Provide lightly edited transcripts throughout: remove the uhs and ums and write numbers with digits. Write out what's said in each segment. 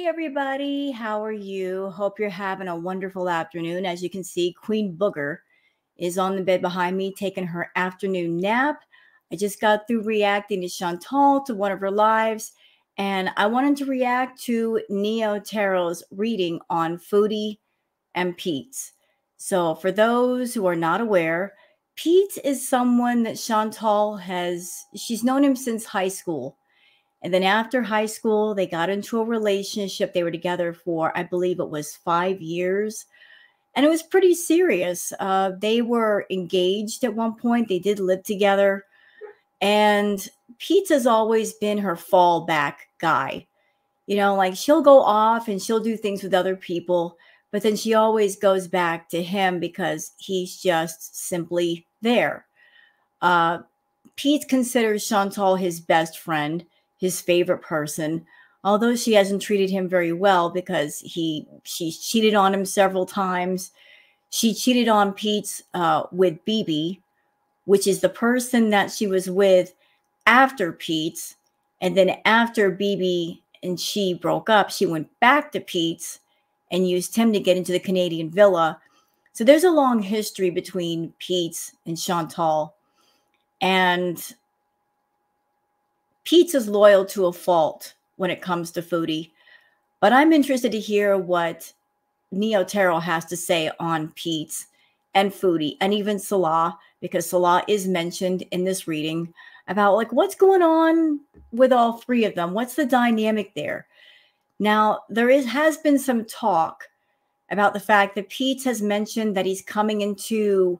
everybody. How are you? Hope you're having a wonderful afternoon. As you can see, Queen Booger is on the bed behind me taking her afternoon nap. I just got through reacting to Chantal, to one of her lives, and I wanted to react to Neo Tarot's reading on Foodie and Peetz. So for those who are not aware, Peetz is someone that she's known him since high school. And then after high school, they got into a relationship. They were together for, I believe it was 5 years. And it was pretty serious. They were engaged at one point. They did live together. And Pete has always been her fallback guy. You know, like she'll go off and she'll do things with other people, but then she always goes back to him because he's just simply there. Pete considers Chantal his best friend, his favorite person, although she hasn't treated him very well because she's cheated on him several times. She cheated on Peetz with BB, which is the person that she was with after Peetz. And then after BB and she broke up, she went back to Peetz and used him to get into the Canadian villa. So there's a long history between Peetz and Chantal. And Peetz is loyal to a fault when it comes to Foodie. But I'm interested to hear what Neo Tarot has to say on Peetz and Foodie and even Salah, because Salah is mentioned in this reading about like what's going on with all three of them. What's the dynamic there? Now, has been some talk about the fact that Peetz has mentioned that he's coming into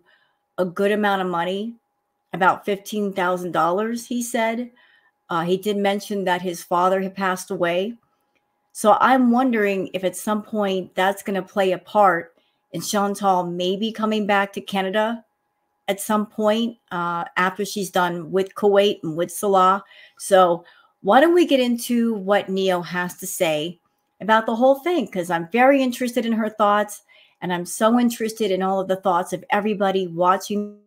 a good amount of money, about $15,000, he said. He did mention that his father had passed away. So I'm wondering if at some point that's going to play a part in Chantal maybe coming back to Canada at some point after she's done with Kuwait and with Salah. So why don't we get into what Neo has to say about the whole thing? Because I'm very interested in her thoughts, and I'm so interested in all of the thoughts of everybody watching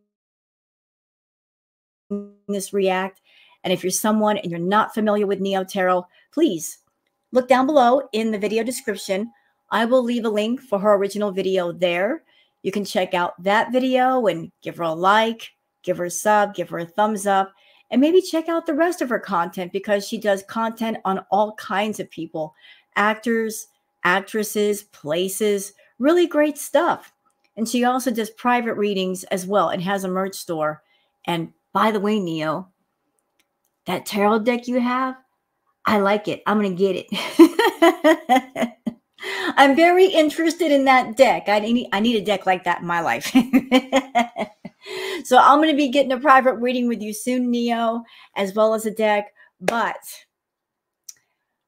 this react. And if you're someone and you're not familiar with Neo Tarot, please look down below in the video description. I will leave a link for her original video there. You can check out that video and give her a like, give her a sub, give her a thumbs up, and maybe check out the rest of her content because she does content on all kinds of people, actors, actresses, places, really great stuff. And she also does private readings as well and has a merch store. And by the way, Neo, that tarot deck you have, I like it. I'm going to get it. I'm very interested in that deck. I need a deck like that in my life. So I'm going to be getting a private reading with you soon, Neo, as well as a deck. But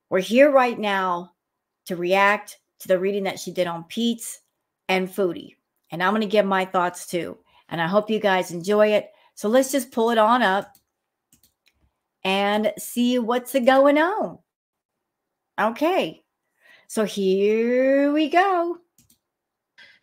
we're here right now to react to the reading that she did on Peetz and Foodie. And I'm going to give my thoughts too. And I hope you guys enjoy it. So let's just pull it on up and see what's going on. Okay. So here we go.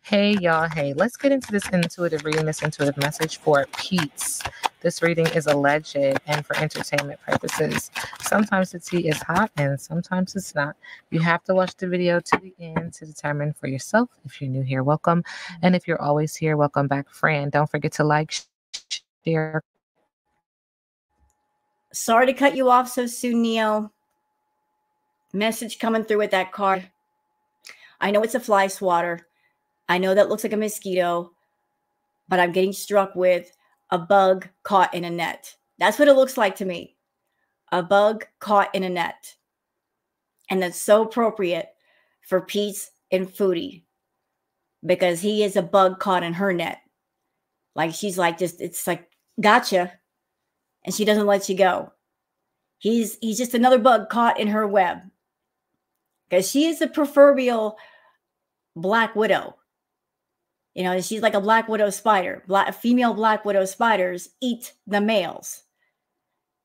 Hey, y'all. Hey, let's get into this intuitive reading, this intuitive message for Peetz. This reading is alleged and for entertainment purposes. Sometimes the tea is hot and sometimes it's not. You have to watch the video to the end to determine for yourself. If you're new here, welcome. And if you're always here, welcome back, friend. Don't forget to like, share. Sorry to cut you off so soon, Neo. Message coming through with that card. I know it's a fly swatter. I know that looks like a mosquito, but I'm getting struck with a bug caught in a net. That's what it looks like to me. A bug caught in a net. And that's so appropriate for Peetz and Foodie because he is a bug caught in her net. Like she's like just, it's like, gotcha. And she doesn't let you go. He's just another bug caught in her web. Because she is the proverbial black widow. You know, she's like a black widow spider. Female black widow spiders eat the males.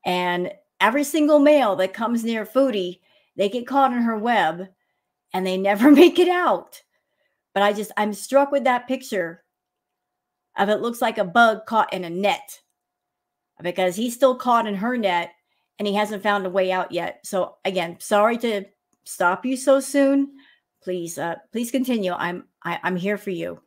And every single male that comes near Foodie, they get caught in her web and they never make it out. But I'm struck with that picture of it looks like a bug caught in a net. Because he's still caught in her net and he hasn't found a way out yet. So again, sorry to stop you so soon, please continue. I'm here for you.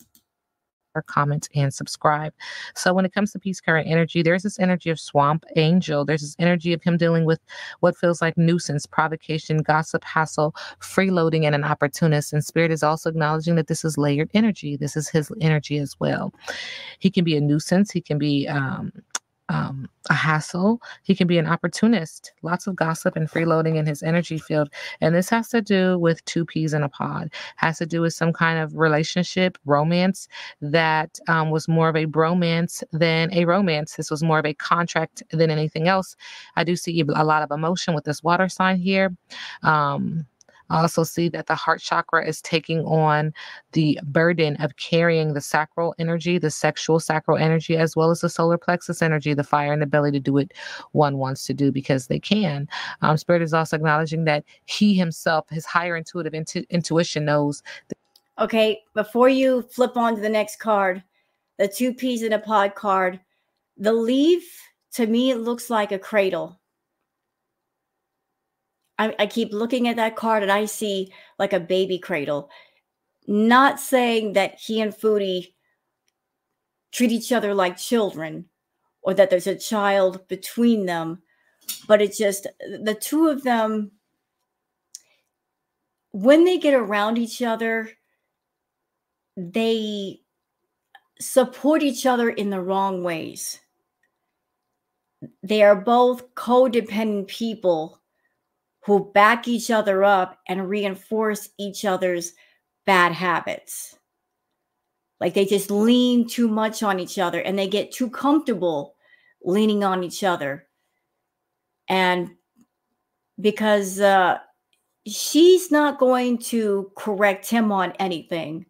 Comment, and subscribe. So when it comes to Peetz current energy, there's this energy of swamp angel. There's this energy of him dealing with what feels like nuisance, provocation, gossip, hassle, freeloading, and an opportunist. And Spirit is also acknowledging that this is layered energy. This is his energy as well. He can be a nuisance. He can be a hassle. He can be an opportunist. Lots of gossip and freeloading in his energy field. And this has to do with two peas in a pod. Has to do with some kind of relationship, romance that was more of a bromance than a romance. This was more of a contract than anything else. I do see a lot of emotion with this water sign here. I also see that the heart chakra is taking on the burden of carrying the sacral energy, the sexual sacral energy, as well as the solar plexus energy, the fire and the belly to do what one wants to do because they can. Spirit is also acknowledging that he himself, his higher intuitive intuition knows. Okay, before you flip on to the next card, the two peas in a pod card, the leaf, to me, it looks like a cradle. I keep looking at that card and I see like a baby cradle. Not saying that he and Foodie treat each other like children or that there's a child between them, but it's just the two of them, when they get around each other, they support each other in the wrong ways. They are both codependent people who back each other up and reinforce each other's bad habits. Like they just lean too much on each other and they get too comfortable leaning on each other. And because she's not going to correct him on anything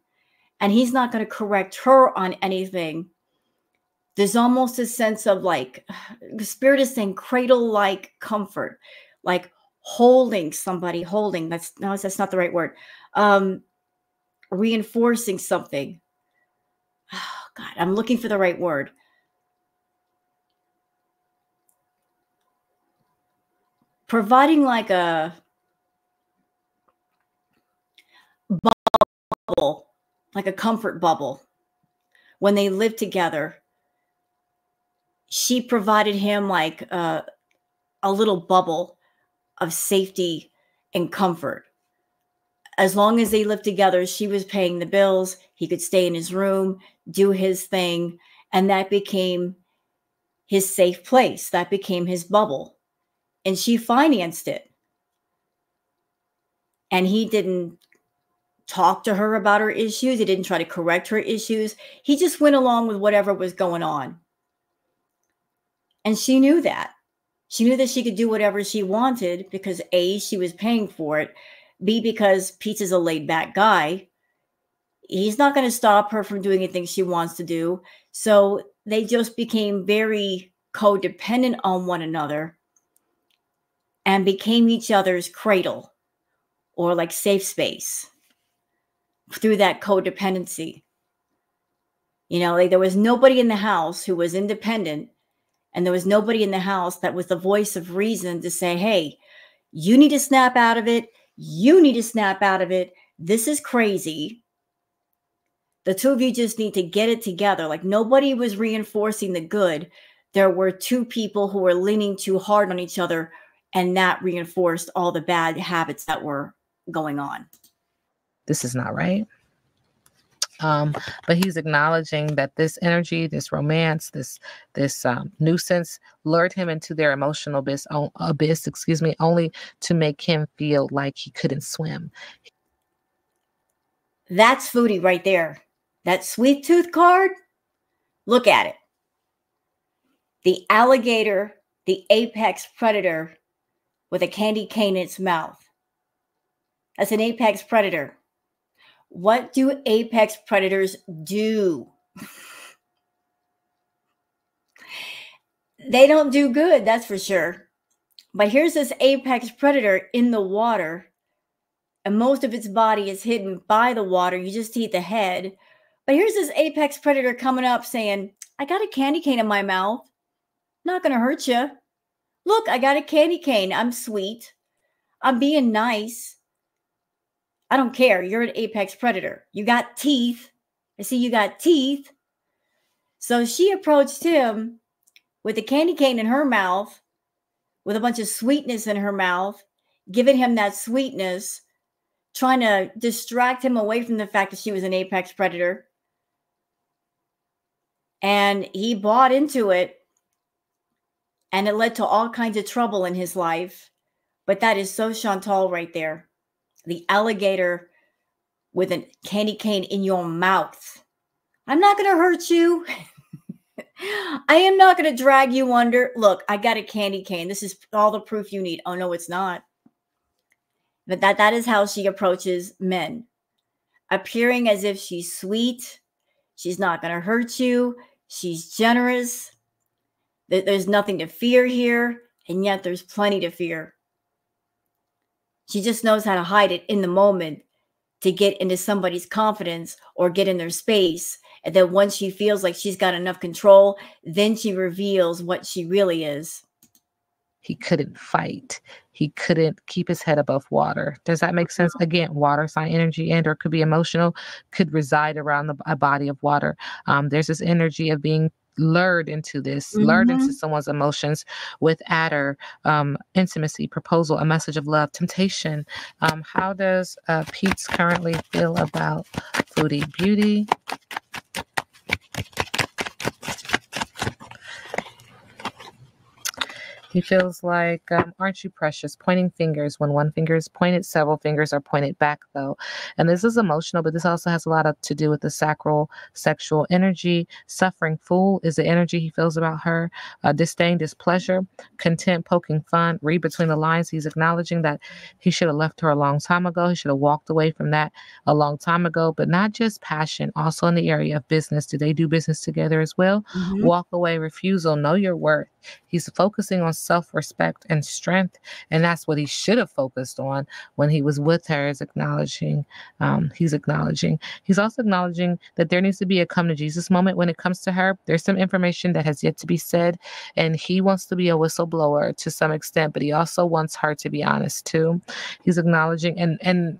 and he's not going to correct her on anything, there's almost a sense of like, the Spirit is saying cradle-like comfort, like holding somebody, that's not the right word. Reinforcing something. Oh God, I'm looking for the right word. Providing like a bubble, like a comfort bubble. When they lived together, she provided him like a little bubble of safety and comfort. As long as they lived together, she was paying the bills. He could stay in his room, do his thing. And that became his safe place. That became his bubble. And she financed it. And he didn't talk to her about her issues. He didn't try to correct her issues. He just went along with whatever was going on. And she knew that. She knew that she could do whatever she wanted because A, she was paying for it. B, because Peetz is a laid back guy. He's not going to stop her from doing anything she wants to do. So they just became very codependent on one another and became each other's cradle or like safe space through that codependency. You know, like there was nobody in the house who was independent, and there was nobody in the house that was the voice of reason to say, hey, you need to snap out of it. You need to snap out of it. This is crazy. The two of you just need to get it together. Like nobody was reinforcing the good. There were two people who were leaning too hard on each other, and that reinforced all the bad habits that were going on. This is not right. But he's acknowledging that this energy, this romance, this nuisance lured him into their emotional abyss, only to make him feel like he couldn't swim. That's Foodie right there. That sweet tooth card, look at it. The alligator, the apex predator with a candy cane in its mouth. That's an apex predator. What do apex predators do? They don't do good, that's for sure. But here's this apex predator in the water, and most of its body is hidden by the water. You just see the head. But here's this apex predator coming up saying, I got a candy cane in my mouth. Not going to hurt you. Look, I got a candy cane. I'm sweet. I'm being nice. I don't care. You're an apex predator. You got teeth. I see you got teeth. So she approached him with a candy cane in her mouth, with a bunch of sweetness in her mouth, giving him that sweetness, trying to distract him away from the fact that she was an apex predator. And he bought into it, and it led to all kinds of trouble in his life. But that is so Chantal right there. The alligator with a candy cane in your mouth. I'm not going to hurt you. I am not going to drag you under. Look, I got a candy cane. This is all the proof you need. Oh, no, it's not. But that is how she approaches men. Appearing as if she's sweet. She's not going to hurt you. She's generous. There's nothing to fear here. And yet there's plenty to fear. She just knows how to hide it in the moment to get into somebody's confidence or get in their space. And then once she feels like she's got enough control, then she reveals what she really is. He couldn't fight. He couldn't keep his head above water. Does that make sense? Again, water sign energy and or could be emotional, could reside around a body of water. There's this energy of being lured into this, lured into someone's emotions with adder, intimacy, proposal, a message of love, temptation. How does Peetz currently feel about foodie beauty? He feels like, aren't you precious? Pointing fingers. When one finger is pointed, several fingers are pointed back, though. And this is emotional, but this also has a lot to do with the sacral sexual energy. Suffering fool is the energy he feels about her. Disdain, displeasure, content, poking fun. Read between the lines. He's acknowledging that he should have left her a long time ago. He should have walked away from that a long time ago, but not just passion, also in the area of business. Do they do business together as well? Walk away, refusal, know your worth. He's focusing on self-respect and strength, and that's what he should have focused on when he was with her. Is acknowledging. He's also acknowledging that there needs to be a come to Jesus moment when it comes to her. There's some information that has yet to be said, and he wants to be a whistleblower to some extent, but he also wants her to be honest too. He's acknowledging, and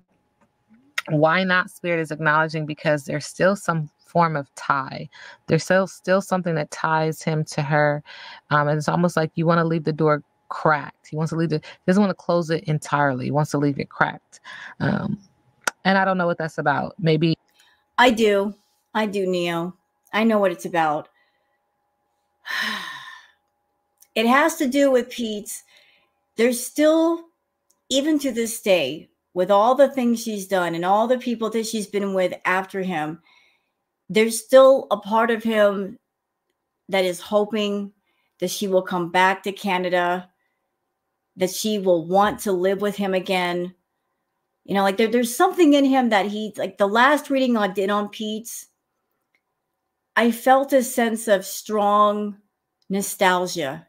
why not? Spirit is acknowledging because there's still some form of tie. There's still something that ties him to her. And it's almost like you want to leave the door cracked. He doesn't want to close it entirely. He wants to leave it cracked. And I don't know what that's about. Maybe. I do, Neo. I know what it's about. It has to do with Peetz. There's still, even to this day, with all the things she's done and all the people that she's been with after him, there's still a part of him that is hoping that she will come back to Canada, that she will want to live with him again. You know, like there's something in him that like the last reading I did on Peetz, I felt a sense of strong nostalgia,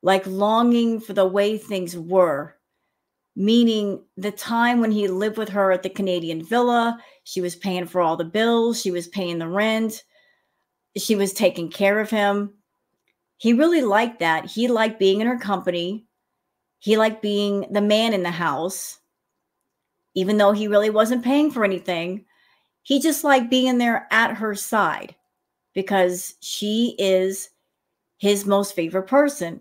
like longing for the way things were. Meaning the time when he lived with her at the Canadian villa, she was paying for all the bills, she was paying the rent, she was taking care of him. He really liked that. He liked being in her company. He liked being the man in the house, even though he really wasn't paying for anything. He just liked being there at her side because she is his most favorite person.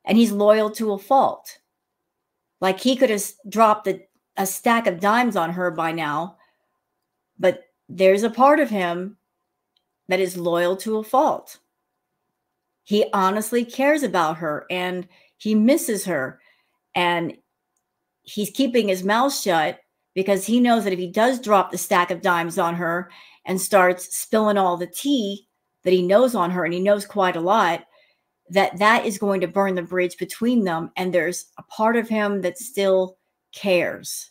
And he's loyal to a fault. Like he could have dropped a stack of dimes on her by now, but there's a part of him that is loyal to a fault. He honestly cares about her and he misses her, and he's keeping his mouth shut because he knows that if he does drop the stack of dimes on her and starts spilling all the tea that he knows on her, and he knows quite a lot, that is going to burn the bridge between them. And there's a part of him that still cares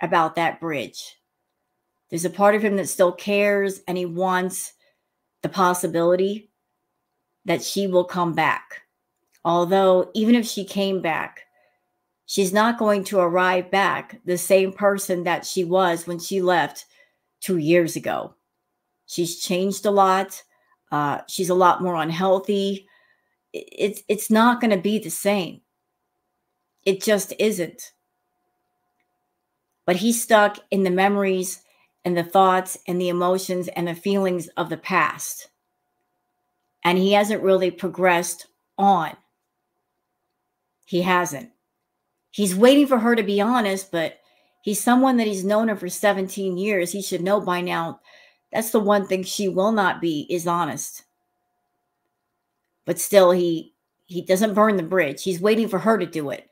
about that bridge. There's a part of him that still cares, and he wants the possibility that she will come back. Although even if she came back, she's not going to arrive back the same person that she was when she left 2 years ago. She's changed a lot. She's a lot more unhealthy. It's not going to be the same. It just isn't. but he's stuck in the memories and the thoughts and the emotions and the feelings of the past. And he hasn't really progressed on. He hasn't. He's waiting for her to be honest, but he's someone that he's known her for 17 years. He should know by now that's the one thing she will not be, is honest. But still, he doesn't burn the bridge. He's waiting for her to do it.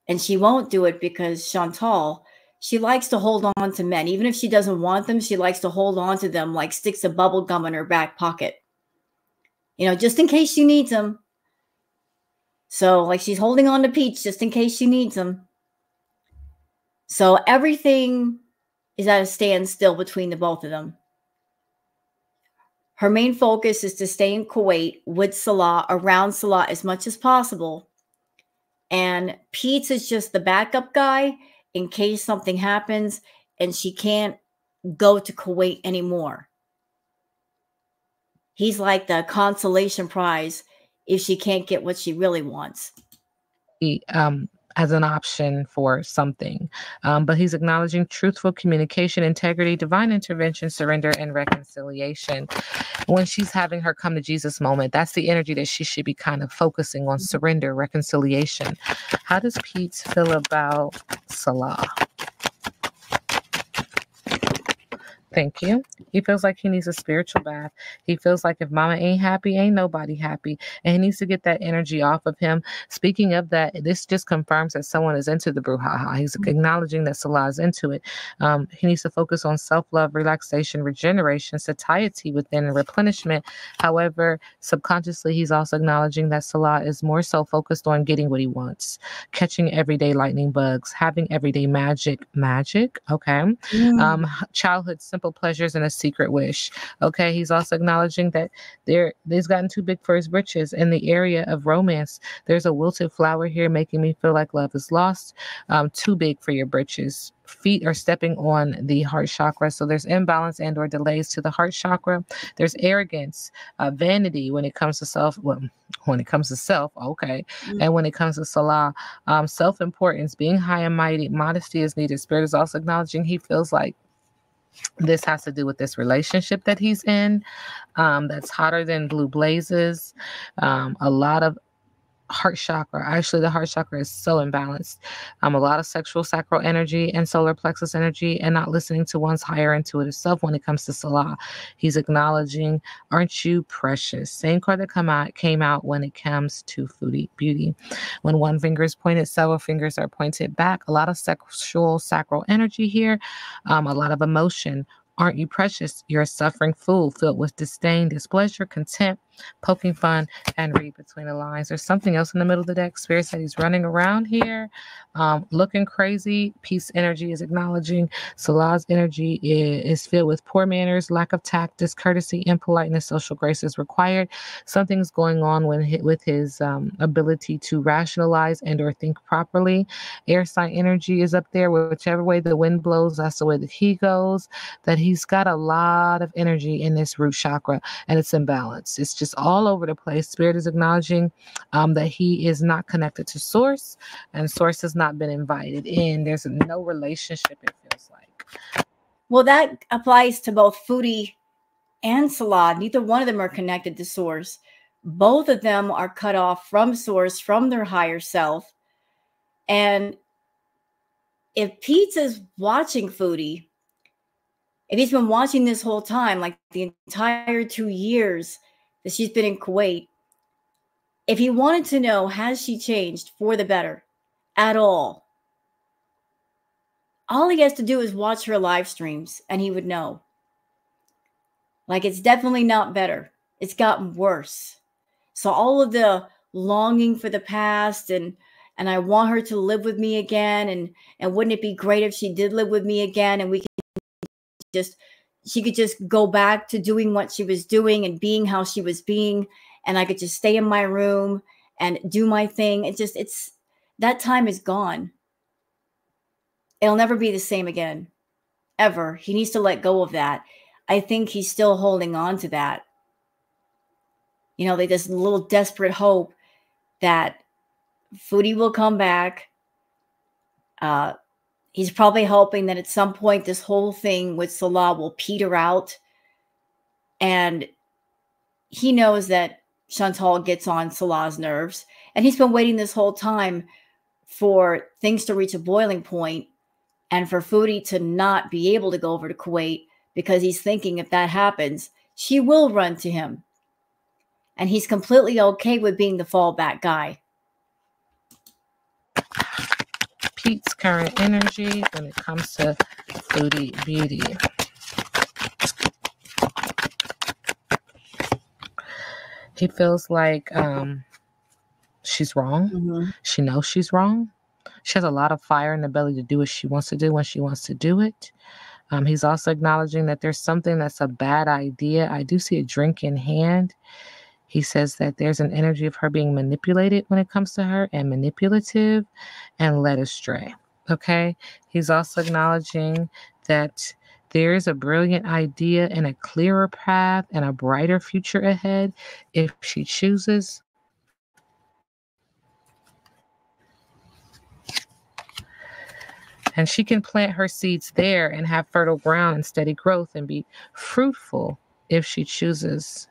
And she won't do it because Chantal, she likes to hold on to men. Even if she doesn't want them, she likes to hold on to them like sticks of bubble gum in her back pocket. You know, just in case she needs them. So, like, she's holding on to Peetz just in case she needs them. So everything is at a standstill between the both of them. Her main focus is to stay in Kuwait with Salah, around Salah as much as possible. And Peetz is just the backup guy in case something happens and she can't go to Kuwait anymore. He's like the consolation prize if she can't get what she really wants. As an option for something. But he's acknowledging truthful communication, integrity, divine intervention, surrender, and reconciliation. When she's having her come to Jesus moment, that's the energy that she should be kind of focusing on: surrender, reconciliation. How does Peetz feel about Salah? Thank you. He feels like he needs a spiritual bath. He feels like if mama ain't happy, ain't nobody happy. And he needs to get that energy off of him. Speaking of that, this just confirms that someone is into the brouhaha. He's acknowledging that Salah is into it. He needs to focus on self-love, relaxation, regeneration, satiety within, and replenishment. However, subconsciously, he's also acknowledging that Salah is more so focused on getting what he wants, catching everyday lightning bugs, having everyday magic. Okay. Childhood simple pleasures and a secret wish. Okay. He's also acknowledging that he's gotten too big for his britches in the area of romance. There's a wilted flower here making me feel like love is lost. Too big for your britches. Feet are stepping on the heart chakra. So there's imbalance and or delays to the heart chakra. There's arrogance, vanity when it comes to self. Well, when it comes to self, okay. And when it comes to Salah, self-importance, being high and mighty, modesty is needed. Spirit is also acknowledging he feels like this has to do with this relationship that he's in, that's hotter than blue blazes. A lot of heart chakra. Actually, the heart chakra is so imbalanced. A lot of sexual sacral energy and solar plexus energy, and not listening to one's higher intuitive self when it comes to Salah. He's acknowledging, aren't you precious? Same card that came out when it comes to foodie beauty. When one finger is pointed, several fingers are pointed back. A lot of sexual sacral energy here. A lot of emotion. Aren't you precious? You're a suffering fool filled with disdain, displeasure, contempt, poking fun, and read between the lines. There's something else in the middle of the deck. Spirit said he's running around here, looking crazy. Peace energy is acknowledging. Salah's energy is filled with poor manners, lack of tact, discourtesy, impoliteness, social grace is required. Something's going on with his ability to rationalize and or think properly. Air sign energy is up there. Whichever way the wind blows, that's the way that he goes. That he's got a lot of energy in this root chakra, and it's imbalanced. It's just all over the place. Spirit is acknowledging that he is not connected to source, and source has not been invited in. There's no relationship, it feels like. Well, that applies to both Foodie and Salah. Neither one of them are connected to source. Both of them are cut off from source, from their higher self. And if Peetz is watching Foodie, if he's been watching this whole time, like the entire 2 years that she's been in Kuwait, if he wanted to know, has she changed for the better at all he has to do is watch her live streams and he would know. Like, it's definitely not better. It's gotten worse. So all of the longing for the past and I want her to live with me again, and wouldn't it be great if she did live with me again and she could just go back to doing what she was doing and being how she was being, and I could just stay in my room and do my thing. It's that time is gone. It'll never be the same again, ever. He needs to let go of that. I think he's still holding on to that. You know, this little desperate hope that Foodie will come back, He's probably hoping that at some point this whole thing with Salah will peter out. And he knows that Chantal gets on Salah's nerves. And he's been waiting this whole time for things to reach a boiling point and for Foodie to not be able to go over to Kuwait, because he's thinking if that happens, she will run to him. And he's completely okay with being the fallback guy. Peetz current energy when it comes to Foodie beauty. He feels like she's wrong. Mm-hmm. She knows she's wrong. She has a lot of fire in the belly to do what she wants to do when she wants to do it. He's also acknowledging that there's something that's a bad idea. I do see a drink in hand. He says that there's an energy of her being manipulated when it comes to her, and manipulative and led astray. Okay. He's also acknowledging that there is a brilliant idea and a clearer path and a brighter future ahead if she chooses. And she can plant her seeds there and have fertile ground and steady growth and be fruitful if she chooses.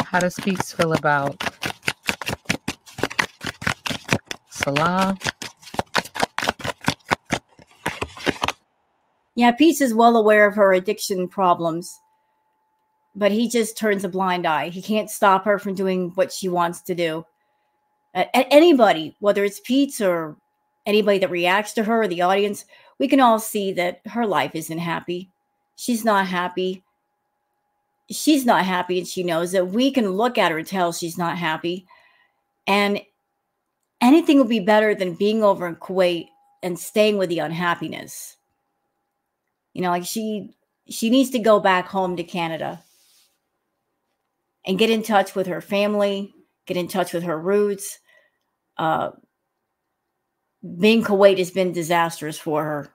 How does Peetz feel about Salah? Yeah, Peetz is well aware of her addiction problems, but he just turns a blind eye. He can't stop her from doing what she wants to do. Anybody, whether it's Peetz or anybody that reacts to her or the audience, we can all see that her life isn't happy. She's not happy. She's not happy, and she knows that. We can look at her and tell she's not happy. And anything would be better than being over in Kuwait and staying with the unhappiness. You know, like she needs to go back home to Canada and get in touch with her family, get in touch with her roots. Being Kuwait has been disastrous for her.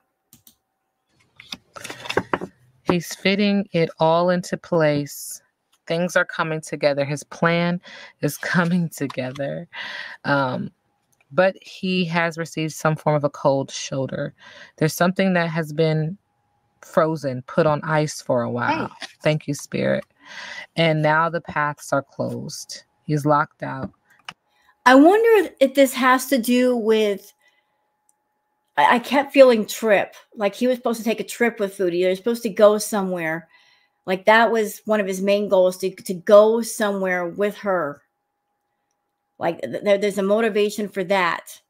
He's fitting it all into place. Things are coming together. His plan is coming together. But he has received some form of a cold shoulder. There's something that has been frozen, put on ice for a while. Hey. Thank you, Spirit. And now the paths are closed. He's locked out. I wonder if this has to do with, I kept feeling trip. Like he was supposed to take a trip with Foodie. They're supposed to go somewhere. Like that was one of his main goals, to go somewhere with her. Like there's a motivation for that.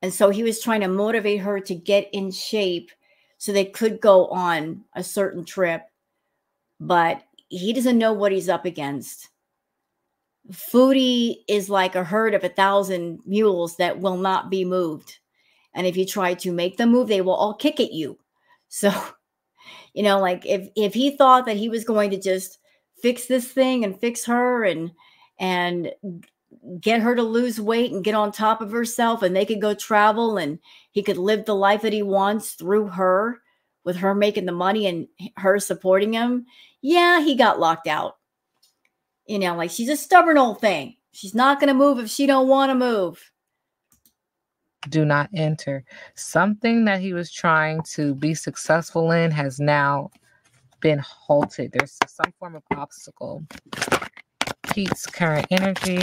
And so he was trying to motivate her to get in shape so they could go on a certain trip. But he doesn't know what he's up against. Foodie is like a herd of 1,000 mules that will not be moved. And if you try to make them move, they will all kick at you. So, you know, like if he thought that he was going to just fix this thing and fix her and get her to lose weight and get on top of herself, and they could go travel and he could live the life that he wants through her, with her making the money and her supporting him. Yeah, he got locked out. You know, like she's a stubborn old thing. She's not going to move if she don't want to move. Do not enter. Something that he was trying to be successful in has now been halted. There's some form of obstacle. Peetz current energy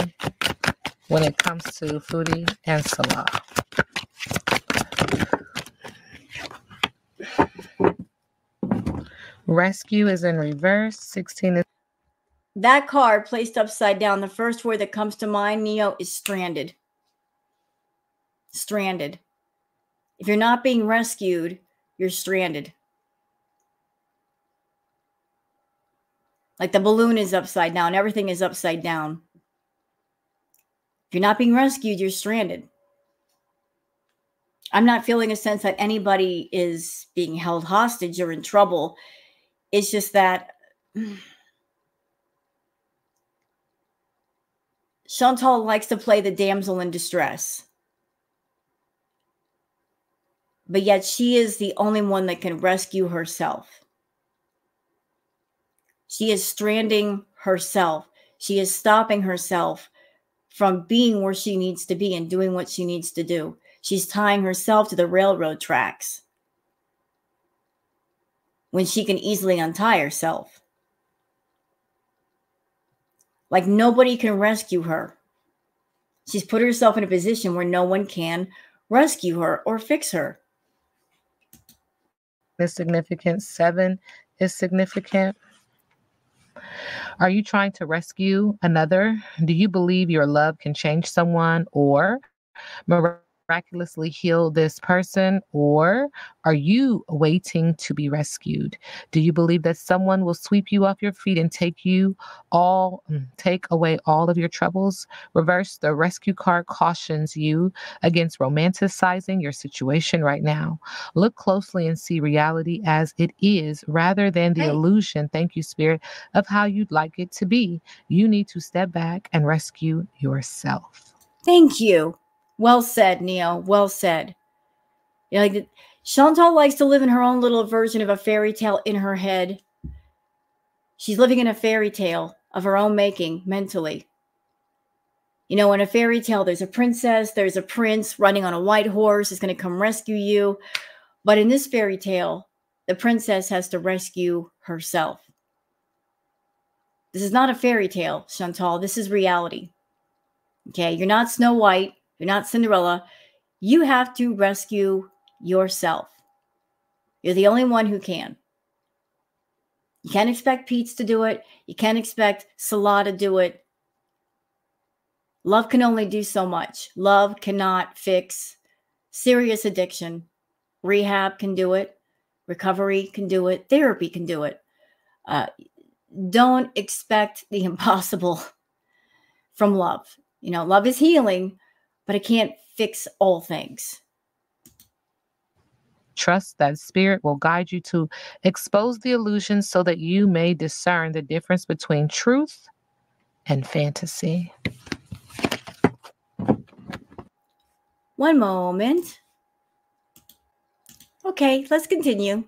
when it comes to Foodie and Salah. Rescue is in reverse. 16 is. That card placed upside down, the first word that comes to mind, Neo, is stranded. Stranded. If you're not being rescued, you're stranded. Like the balloon is upside down. Everything is upside down. If you're not being rescued, you're stranded. I'm not feeling a sense that anybody is being held hostage or in trouble. It's just that Chantal likes to play the damsel in distress. But yet she is the only one that can rescue herself. She is stranding herself. She is stopping herself from being where she needs to be and doing what she needs to do. She's tying herself to the railroad tracks when she can easily untie herself. Like nobody can rescue her. She's put herself in a position where no one can rescue her or fix her. Is significant. 7 is significant. Are you trying to rescue another? Do you believe your love can change someone or miraculously heal this person? Or are you waiting to be rescued? Do you believe that someone will sweep you off your feet and take away all of your troubles? Reverse, the rescue card cautions you against romanticizing your situation right now. Look closely and see reality as it is rather than the illusion, thank you, Spirit, of how you'd like it to be. You need to step back and rescue yourself. Thank you. Well said, Neo. Well said. You know, like Chantal likes to live in her own little version of a fairy tale in her head. She's living in a fairy tale of her own making mentally. You know, in a fairy tale, there's a princess, there's a prince running on a white horse is going to come rescue you. But in this fairy tale, the princess has to rescue herself. This is not a fairy tale, Chantal. This is reality. Okay, you're not Snow White. You're not Cinderella. You have to rescue yourself. You're the only one who can. You can't expect Peetz to do it. You can't expect Salah to do it. Love can only do so much. Love cannot fix serious addiction. Rehab can do it. Recovery can do it. Therapy can do it. Don't expect the impossible from love. You know, love is healing, but it can't fix all things. Trust that Spirit will guide you to expose the illusions so that you may discern the difference between truth and fantasy. One moment. Okay, let's continue.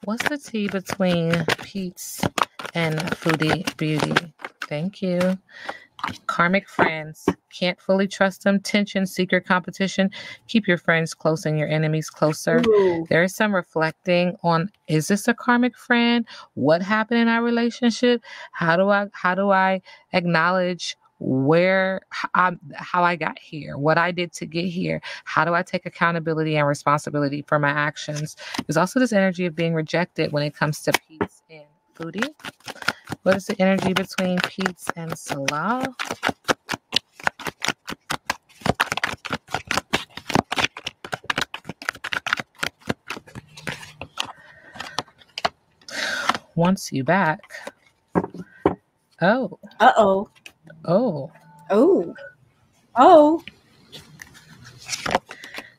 What's the tea between Peetz and Foodie Beauty? Thank you. Karmic friends. Can't fully trust them. Tension, secret competition. Keep your friends close and your enemies closer. Ooh. There is some reflecting on, is this a karmic friend? What happened in our relationship? How do I acknowledge how I got here, what I did to get here? How do I take accountability and responsibility for my actions? There's also this energy of being rejected when it comes to Peetz and Foodie. What is the energy between Peetz and Salah? Wants you back. Oh. Uh-oh. Oh. Oh. Oh.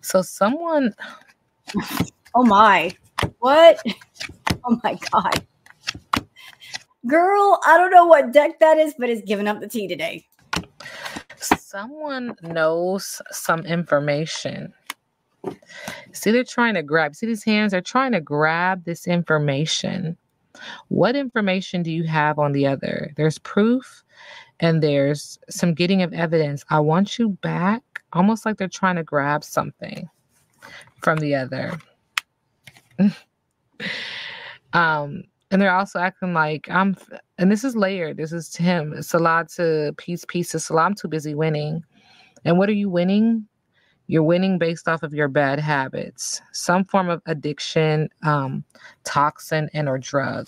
So someone... Oh my. What? Oh my God. Girl, I don't know what deck that is, but it's giving up the tea today. Someone knows some information. See, they're trying to grab. See these hands? They're trying to grab this information. What information do you have on the other? There's proof and there's some getting of evidence. I want you back. Almost like they're trying to grab something from the other. And they're also acting like and this is layered. This is to him. Salah to Peetz to Salah. I'm too busy winning. And what are you winning? You're winning based off of your bad habits, some form of addiction, toxin, and or drug.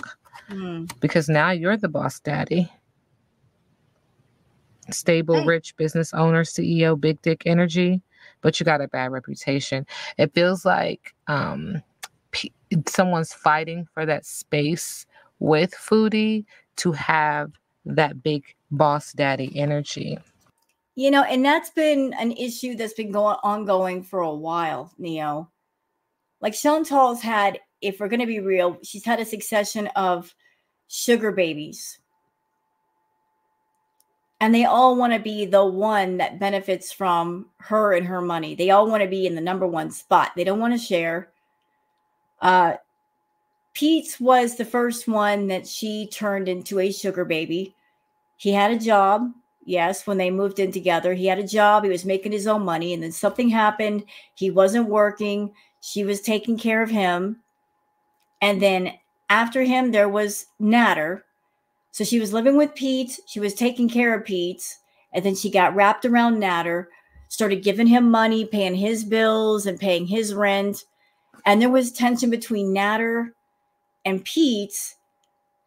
Because now you're the boss daddy. Stable, rich business owner, CEO, big dick energy, but you got a bad reputation. It feels like someone's fighting for that space with Foodie to have that big boss daddy energy. You know, and that's been an issue that's been ongoing for a while, Neo. Like Chantal's had, if we're going to be real, she's had a succession of sugar babies. And they all want to be the one that benefits from her and her money. They all want to be in the number one spot. They don't want to share. Peetz was the first one that she turned into a sugar baby. He had a job. Yes, when they moved in together, he had a job. He was making his own money. And then something happened. He wasn't working. She was taking care of him. And then after him, there was Natter. So she was living with Peetz. She was taking care of Peetz. And then she got wrapped around Natter, started giving him money, paying his bills and paying his rent. And there was tension between Natter and Peetz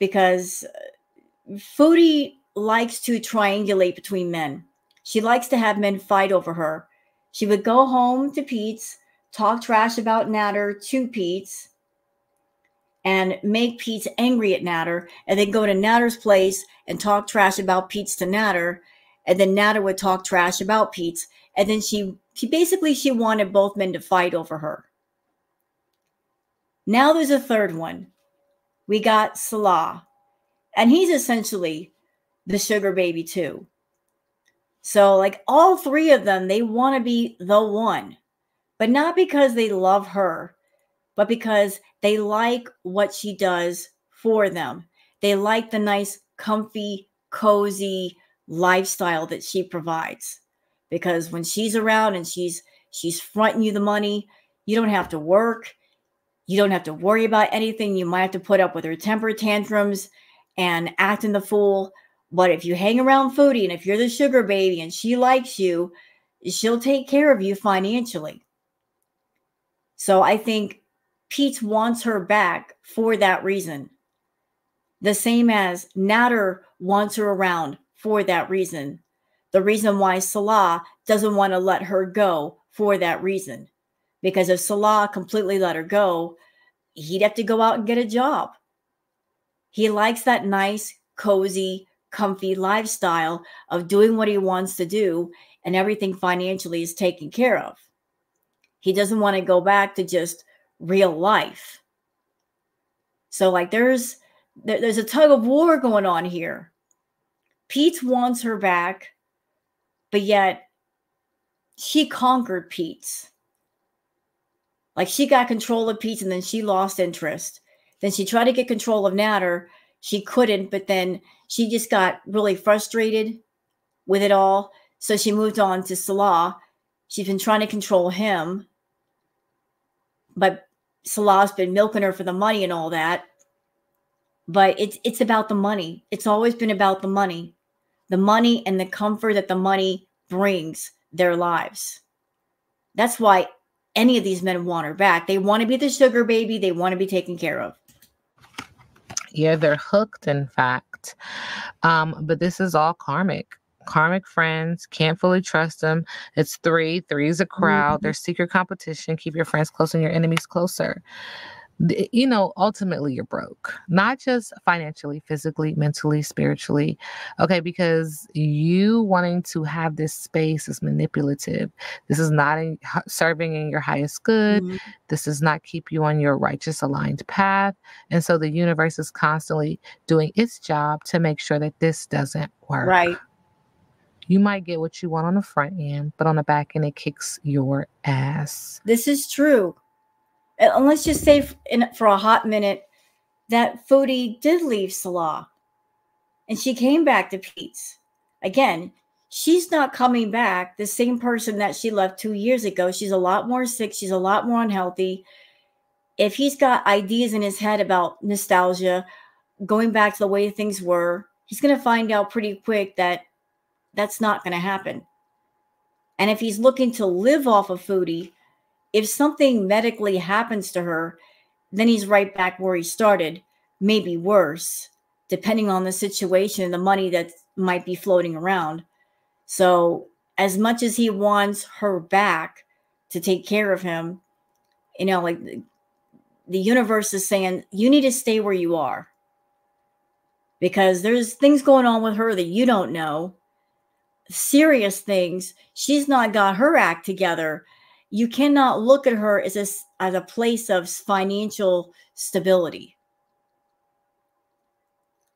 because Foodie likes to triangulate between men. She likes to have men fight over her. She would go home to Peetz, talk trash about Natter to Peetz, and make Peetz angry at Natter, and then go to Natter's place and talk trash about Peetz to Natter, and then Natter would talk trash about Peetz, and then she wanted both men to fight over her. Now there's a third one. We got Salah, and he's essentially the sugar baby too. So like all three of them, they want to be the one, but not because they love her, but because they like what she does for them. They like the nice, comfy, cozy lifestyle that she provides. Because when she's around and she's fronting you the money, you don't have to work. You don't have to worry about anything. You might have to put up with her temper tantrums and acting the fool. But if you hang around Foodie and if you're the sugar baby and she likes you, she'll take care of you financially. So I think Peetz wants her back for that reason. The same as Natter wants her around for that reason. The reason why Salah doesn't want to let her go for that reason. Because if Salah completely let her go, he'd have to go out and get a job. He likes that nice, cozy, comfy lifestyle of doing what he wants to do and everything financially is taken care of. He doesn't want to go back to just real life. So like there's a tug of war going on here. Peetz wants her back, but yet she conquered Peetz. Like she got control of Peetz and then she lost interest. Then she tried to get control of Natter. She couldn't, but then she just got really frustrated with it all. So she moved on to Salah. She's been trying to control him. But Salah's been milking her for the money and all that. But it's about the money. It's always been about the money. The money and the comfort that the money brings their lives. That's why any of these men want her back. They want to be the sugar baby. They want to be taken care of. Yeah, they're hooked, in fact. But this is all karmic. Karmic friends, can't fully trust them. It's three. Three is a crowd. There's secret competition. Keep your friends close and your enemies closer. You know, ultimately you're broke, not just financially, physically, mentally, spiritually. Okay. Because you wanting to have this space is manipulative. This is not serving in your highest good. This does not keep you on your righteous aligned path. And so the universe is constantly doing its job to make sure that this doesn't work. Right. You might get what you want on the front end, but on the back end, it kicks your ass. This is true. And let's just say for a hot minute that Foodie did leave Salah and she came back to Peetz. Again, she's not coming back the same person that she left 2 years ago. She's a lot more sick. She's a lot more unhealthy. If he's got ideas in his head about nostalgia, going back to the way things were, he's going to find out pretty quick that that's not going to happen. And if he's looking to live off of Foodie, if something medically happens to her, then he's right back where he started, maybe worse, depending on the situation and the money that might be floating around. So as much as he wants her back to take care of him, you know, like the universe is saying, you need to stay where you are. Because there's things going on with her that you don't know. Serious things. She's not got her act together. You cannot look at her as a place of financial stability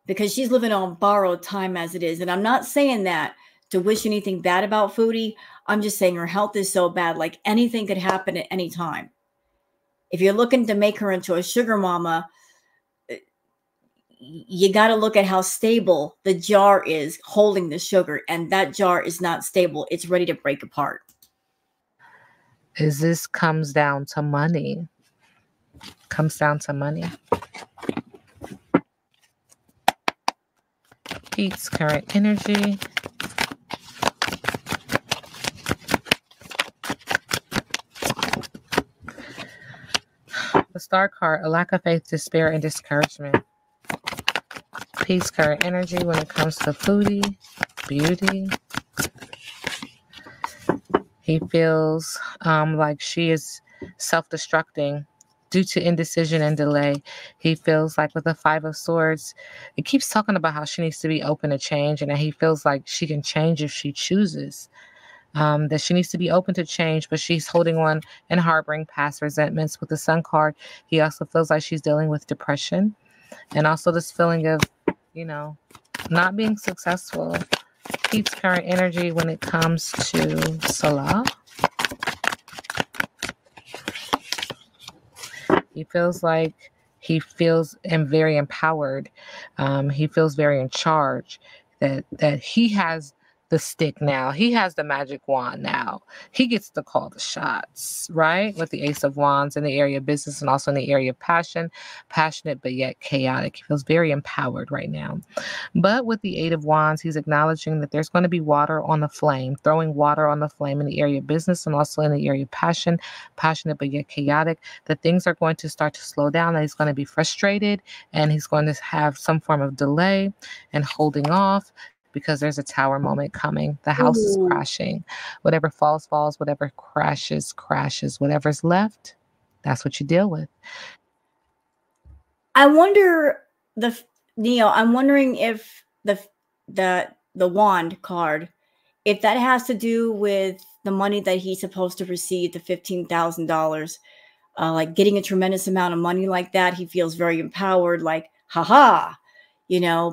because she's living on borrowed time as it is. And I'm not saying that to wish anything bad about Foodie. I'm just saying her health is so bad, like anything could happen at any time. If you're looking to make her into a sugar mama, you got to look at how stable the jar is holding the sugar, and that jar is not stable. It's ready to break apart. Is this comes down to money? Comes down to money. Peetz current energy. The star card, a lack of faith, despair, and discouragement. Peetz current energy when it comes to foodie, beauty. He feels like she is self-destructing due to indecision and delay. He feels like with the Five of Swords, it keeps talking about how she needs to be open to change, and that he feels like she can change if she chooses. That she needs to be open to change, but she's holding on and harboring past resentments. With the Sun card, he also feels like she's dealing with depression and also this feeling of, not being successful. Peetz current energy when it comes to Salah. He feels like he feels very empowered. He feels very in charge. That he has the stick now. He has the magic wand now. He gets to call the shots, right? With the Ace of Wands in the area of business and also in the area of passion. Passionate, but yet chaotic. He feels very empowered right now. But with the Eight of Wands, he's acknowledging that there's going to be water on the flame, throwing water on the flame in the area of business and also in the area of passion. Passionate, but yet chaotic. That things are going to start to slow down, that he's going to be frustrated, and he's going to have some form of delay and holding off, because there's a tower moment coming. The house is crashing. Whatever falls, falls. Whatever crashes, crashes. Whatever's left, that's what you deal with. I wonder, Neo, I'm wondering if the wand card, if that has to do with the money that he's supposed to receive, the $15,000, like getting a tremendous amount of money like that. He feels very empowered, like, haha,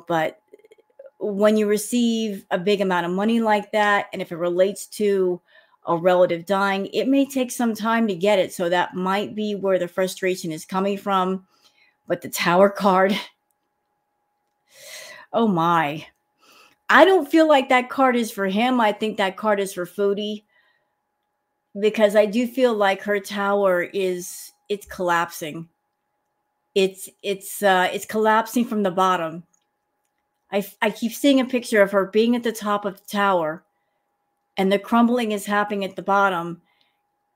but when you receive a big amount of money like that, and if it relates to a relative dying, it may take some time to get it. So that might be where the frustration is coming from. But the Tower card, oh my. I don't feel like that card is for him. I think that card is for Foodie, because I do feel like her tower it's collapsing. It's collapsing from the bottom. I keep seeing a picture of her being at the top of the tower, and the crumbling is happening at the bottom,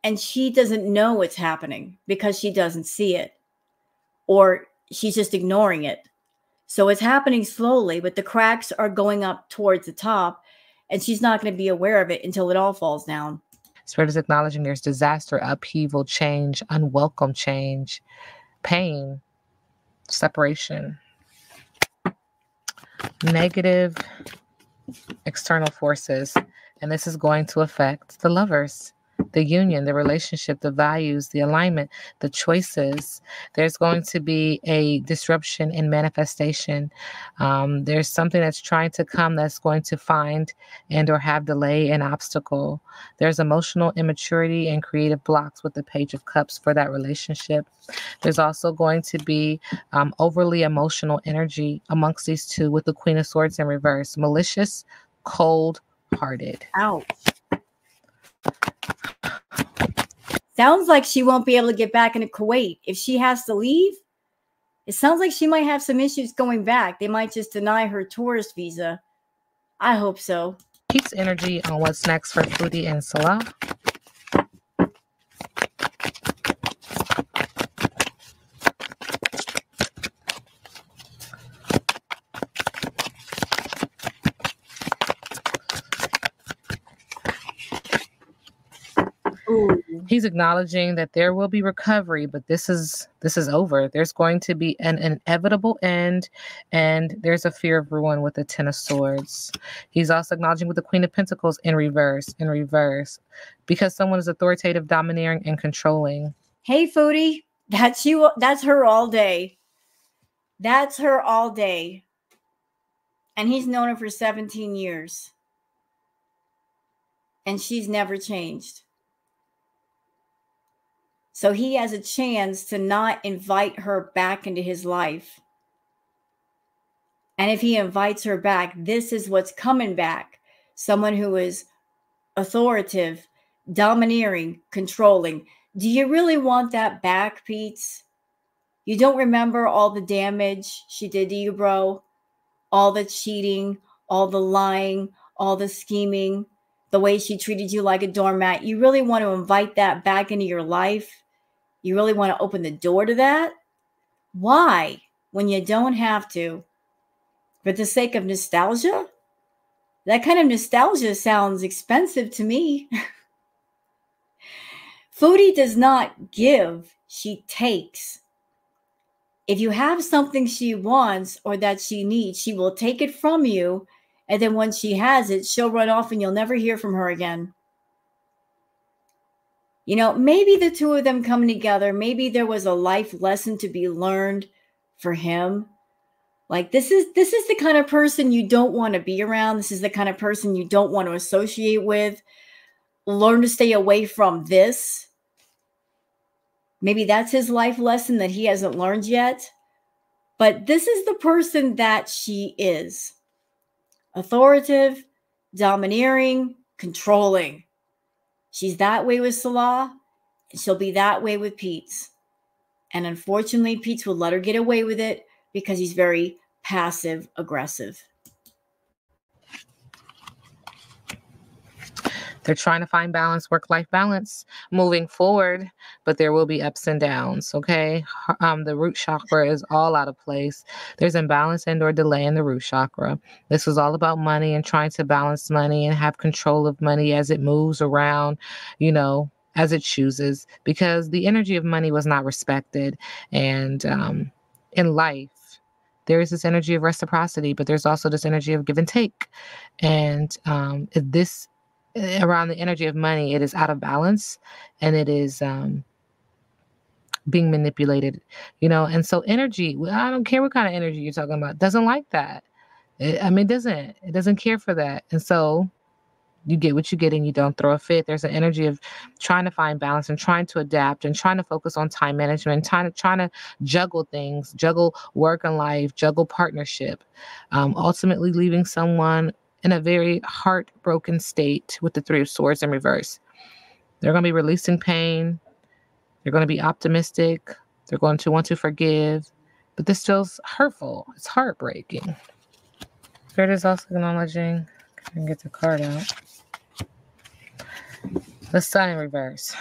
and she doesn't know what's happening because she doesn't see it, or she's just ignoring it. So it's happening slowly, but the cracks are going up towards the top, and she's not going to be aware of it until it all falls down. Spirit is acknowledging there's disaster, upheaval, change, unwelcome change, pain, separation, negative external forces. And this is going to affect the lovers, the union, the relationship, the values, the alignment, the choices. There's going to be a disruption in manifestation. There's something that's trying to come that's going to find and or have delay and obstacle. There's emotional immaturity and creative blocks with the Page of Cups for that relationship. There's also going to be overly emotional energy amongst these two with the Queen of Swords in reverse. Malicious, cold-hearted. Ouch. Sounds like she won't be able to get back into Kuwait. If she has to leave, it sounds like she might have some issues going back. They might just deny her tourist visa. I hope so. Peetz energy on what's next for Fraudy and Salah. He's acknowledging that there will be recovery, but this is over. There's going to be an inevitable end, and there's a fear of ruin with the Ten of Swords. He's also acknowledging with the Queen of Pentacles in reverse, because someone is authoritative, domineering, and controlling. Hey, Foodie, that's you. That's her all day. That's her all day. And he's known her for 17 years. And she's never changed. So he has a chance to not invite her back into his life. And if he invites her back, this is what's coming back. Someone who is authoritative, domineering, controlling. Do you really want that back, Peetz? You don't remember all the damage she did to you, bro? All the cheating, all the lying, all the scheming, the way she treated you like a doormat. You really want to invite that back into your life? You really want to open the door to that? Why? When you don't have to. For the sake of nostalgia? That kind of nostalgia sounds expensive to me. Foodie does not give, she takes. If you have something she wants or that she needs, she will take it from you. And then once she has it, she'll run off and you'll never hear from her again. You know, maybe the two of them coming together, maybe there was a life lesson to be learned for him. Like this is the kind of person you don't want to be around. This is the kind of person you don't want to associate with. Learn to stay away from this. Maybe that's his life lesson that he hasn't learned yet. But this is the person that she is. Authoritative, domineering, controlling. She's that way with Salah, and she'll be that way with Peetz. And unfortunately, Peetz will let her get away with it because he's very passive aggressive. They're trying to find balance, work-life balance moving forward, but there will be ups and downs, okay? The root chakra is all out of place. There's imbalance and/or delay in the root chakra. This was all about money and trying to balance money and have control of money as it moves around, you know, as it chooses, because the energy of money was not respected. And in life, there is this energy of reciprocity, but there's also this energy of give and take. And around the energy of money, it is out of balance and it is being manipulated, you know. And so energy, I don't care what kind of energy you're talking about, doesn't like that. It doesn't care for that. And so you get what you get and you don't throw a fit. There's an energy of trying to find balance and trying to adapt and trying to focus on time management, trying to juggle things, juggle work and life, juggle partnership, ultimately leaving someone in a very heartbroken state with the Three of Swords in reverse. They're going to be releasing pain. They're going to be optimistic. They're going to want to forgive. But this feels hurtful. It's heartbreaking. Spirit is also acknowledging. I can get the card out. The Sun in reverse.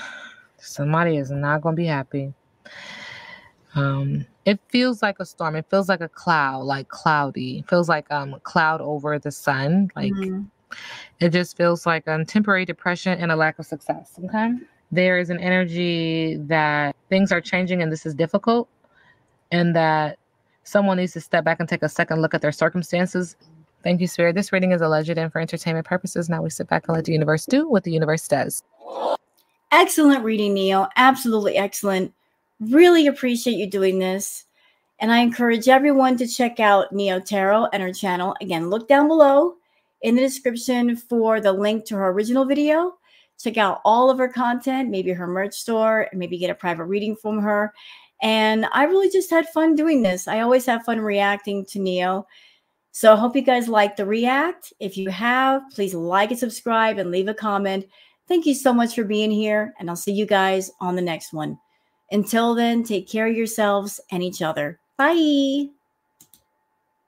Somebody is not going to be happy. It feels like a storm. It feels like a cloud, like cloudy. It feels like a cloud over the sun. Like it just feels like temporary depression and a lack of success. Okay. There is an energy that things are changing and this is difficult, and that someone needs to step back and take a second look at their circumstances. Thank you, Spirit. This reading is alleged and for entertainment purposes. Now we sit back and let the universe do what the universe does. Excellent reading, Neo. Absolutely excellent. Really appreciate you doing this. And I encourage everyone to check out Neo Tarot and her channel. Again, look down below in the description for the link to her original video. Check out all of her content, maybe her merch store, and maybe get a private reading from her. And I really just had fun doing this. I always have fun reacting to Neo. So I hope you guys like the react. If you have, please like and subscribe and leave a comment. Thank you so much for being here, and I'll see you guys on the next one. Until then, take care of yourselves and each other. Bye.